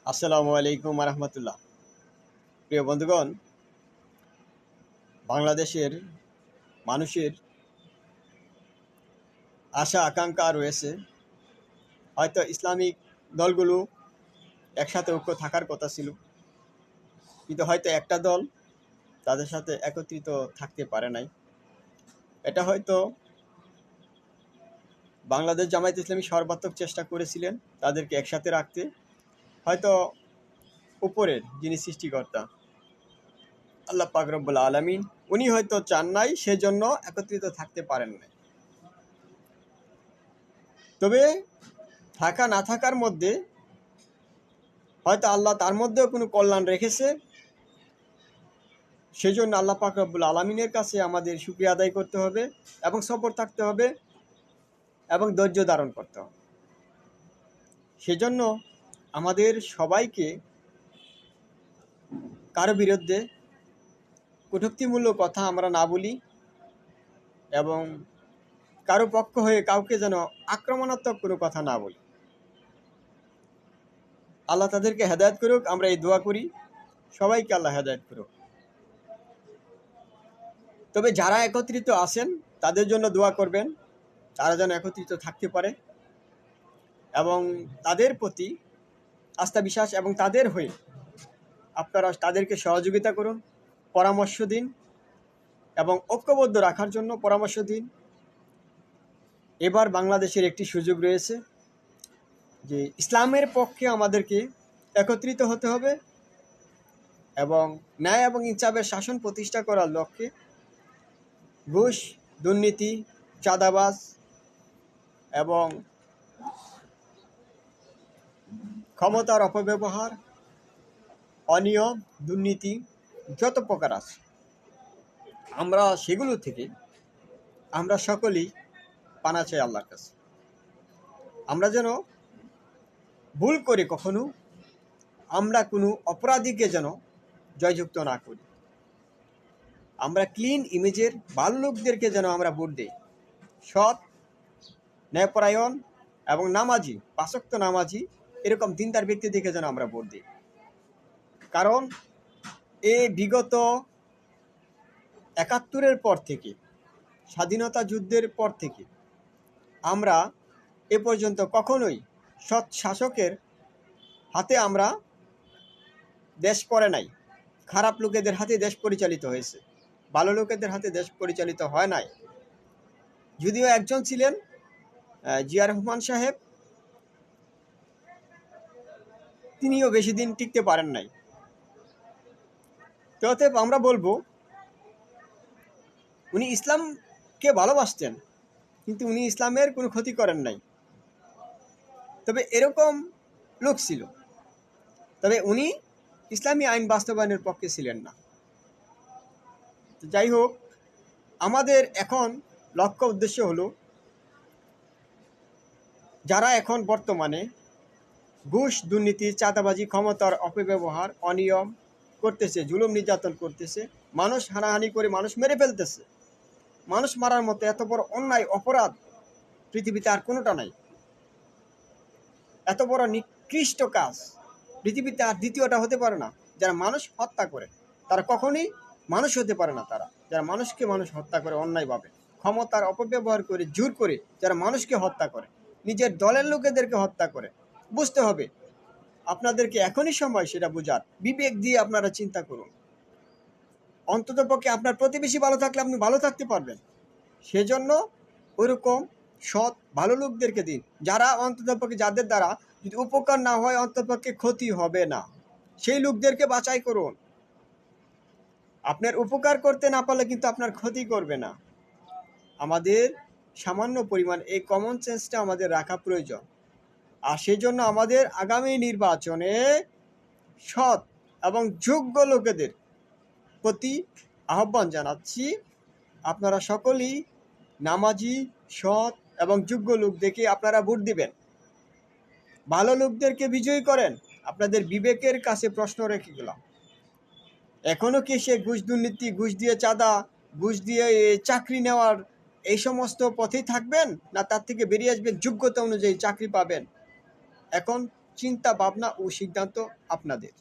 আসসালামু আলাইকুম রহমতুল্লাহ। প্রিয় বন্ধুগণ, বাংলাদেশের মানুষের আশা আকাঙ্ক্ষা রয়েছে, হয়তো ইসলামিক দলগুলো একসাথে ঐক্য থাকার কথা ছিল, কিন্তু হয়তো একটা দল তাদের সাথে একত্রিত থাকতে পারে নাই। এটা হয়তো বাংলাদেশ জামায়াত ইসলামী সর্বাত্মক চেষ্টা করেছিলেন তাদেরকে একসাথে রাখতে, হয়তো উপরের যিনি সৃষ্টিকর্তা আল্লাহ পাক রব্বুল আলামিন উনি হয়তো চান নাই, সেজন্য একত্রিত থাকতে পারেন নাই। তবে থাকা না থাকার মধ্যে হয়তো আল্লাহ তার মধ্যেও কোনো কল্যাণ রেখেছে, সেজন্য আল্লাহ পাক রব্বুল আলামিনের কাছে আমাদের শুকরিয়া আদায় করতে হবে এবং সবর থাকতে হবে এবং ধৈর্য ধারণ করতে হবে। সেজন্য আমাদের সবাইকে কারো বিরুদ্ধে কটূক্তিমূলক কথা আমরা না বলি এবং কারো পক্ষ হয়ে কাউকে যেন আক্রমণাত্মক কোনো কথা না বলি। আল্লাহ তাদেরকে হেদায়েত করুক, আমরা এই দোয়া করি, সবাইকে আল্লাহ হেদায়েত করুক। তবে যারা একত্রিত আছেন তাদের জন্য দোয়া করবেন, তারা যেন একত্রিত থাকতে পারে এবং তাদের প্রতি আস্থা বিশ্বাস এবং তাদের হয়ে আপনারা তাদেরকে সহযোগিতা করুন, পরামর্শ দিন এবং ঐক্যবদ্ধ রাখার জন্য পরামর্শ দিন। এবার বাংলাদেশের একটি সুযোগ রয়েছে যে ইসলামের পক্ষে আমাদেরকে একত্রিত হতে হবে এবং ন্যায় এবং ইনসাফের শাসন প্রতিষ্ঠা করার লক্ষ্যে ঘুষ, দুর্নীতি, চাঁদাবাজ এবং ক্ষমতার অপব্যবহার, অনিয়ম, দুর্নীতি যত প্রকার আছে, আমরা সেগুলো থেকে আমরা সকলেই পানা চাই আল্লাহর কাছে। আমরা যেন ভুল করে কখনো আমরা কোনো অপরাধীকে যেন জয়যুক্ত না করি। আমরা ক্লিন ইমেজের ভালো লোকদেরকে যেন আমরা ভোট দিই, সৎ, ন্যায়পরায়ণ এবং নামাজি, পাঁচওয়াক্ত নামাজি এরকম দিনদার ব্যক্তিদেরকে যেন আমরা ভোট দিই। কারণ বিগত ৭১-এর পর থেকে, স্বাধীনতা যুদ্ধের পর থেকে আমরা এ পর্যন্ত কখনোই সৎ শাসকের হাতে আমরা দেশ পড়ে নাই। খারাপ লোকেদের হাতে দেশ পরিচালিত হয়েছে, ভালো লোকেদের হাতে দেশ পরিচালিত হয় নাই। যদিও একজন ছিলেন জিয়া রহমান সাহেব, তিনিও বেশি দিন টিকতে পারেন নাই। তো অতএব আমরা বলবো, উনি ইসলামকে ভালোবাসতেন কিন্তু উনি ইসলামের কোনো ক্ষতি করেন নাই। তবে এরকম লোক ছিল, তবে উনি ইসলামী আইন বাস্তবায়নের পক্ষে ছিলেন না। তো যাই হোক, আমাদের এখন লক্ষ্য উদ্দেশ্য হলো, যারা এখন বর্তমানে ঘুষ, দুর্নীতি, চাঁদাবাজি, ক্ষমতার অপব্যবহার, অনিয়ম করতেছে, জুলুম নির্যাতন করতেছে, মানুষ হানাহানি করে মানুষ মেরে ফেলতেছে, মানুষ মারার মতো এত বড় অন্যায় অপরাধ পৃথিবীতে আর কোনোটা নাই। এত বড় নিকৃষ্ট কাজ পৃথিবীতে আর দ্বিতীয়টা হতে পারে না। যারা মানুষ হত্যা করে তারা কখনোই মানুষ হতে পারে না। তারা যারা মানুষকে মানুষ হত্যা করে অন্যায়ভাবে, ক্ষমতার অপব্যবহার করে, জোর করে যারা মানুষকে হত্যা করে, নিজের দলের লোকেদেরকে হত্যা করে, বুঝতে হবে। আপনাদেরকে এখনই সময় সেটা বোঝার, বিবেক দিয়ে আপনারা চিন্তা করুন। অন্ততপক্ষে আপনার প্রতিবেশী ভালো থাকলে আপনি ভালো থাকতে পারবেন। সেজন্য ওইরকম সৎ ভালো লোকদেরকে দিন, যারা অন্ততপক্ষে, যাদের দ্বারা যদি উপকার না হয় অন্ততপক্ষে ক্ষতি হবে না, সেই লোকদেরকে বাছাই করুন। আপনার উপকার করতে না পারলে কিন্তু আপনার ক্ষতি করবে না। আমাদের সামান্য পরিমাণ এই কমন সেন্সটা আমাদের রাখা প্রয়োজন। আর সেই জন্য আমাদের আগামী নির্বাচনে সৎ এবং যোগ্য লোকেদের প্রতি আহ্বান জানাচ্ছি, আপনারা সকলেই নামাজি, সৎ এবং যোগ্য লোক দেখে আপনারা ভোট দিবেন। ভালো লোকদেরকে বিজয়ী করেন। আপনাদের বিবেকের কাছে প্রশ্ন রেখে গেলাম, এখনও কি সে ঘুষ, দুর্নীতি, ঘুষ দিয়ে চাঁদা, ঘুষ দিয়ে চাকরি নেওয়ার এই সমস্ত পথেই থাকবেন, না তার থেকে বেরিয়ে আসবেন, যোগ্যতা অনুযায়ী চাকরি পাবেন? এখন চিন্তা ভাবনা ও সিদ্ধান্ত আপনাদের।